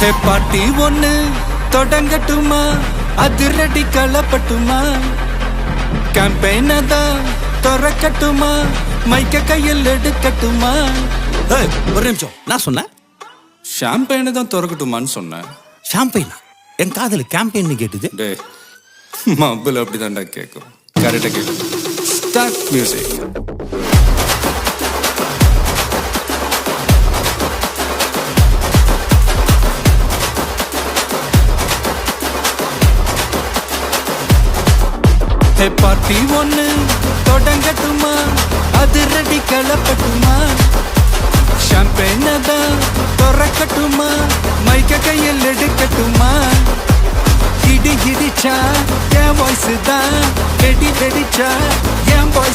ஹே பாட்டி ஒண்ணு தொடங்கட்டுமா, அதிரடி களப்பட்டுமா, கேம்பெயின தான் திறக்கட்டுமா, மைக்க கையில் எடுக்கட்டுமா. ஒரு நிமிஷம், நான் சொன்னேன் ஷாம்பெயினை தான் திறக்கட்டுமான்னு சொன்னேன். ஷாம்பெயினா? என் காதல கேம்பெயின் கேட்டுது. டே மப்பிள் அப்படிதான்டா கேட்கும். கரெக்டா கேட்கும். Start music. ஹே பார்ட்டி ஒண்ணு தொடங்கட்டுமா, அதிரடி களப்பட்டுமா, ஷாம்பெயின தான் திறக்கட்டுமா, மைக்க கையில் எடுக்கட்டுமா. இடி இடிச்சா என் வாய்ஸ் தான், வெடி வெடிச்சா என் வாய்ஸ்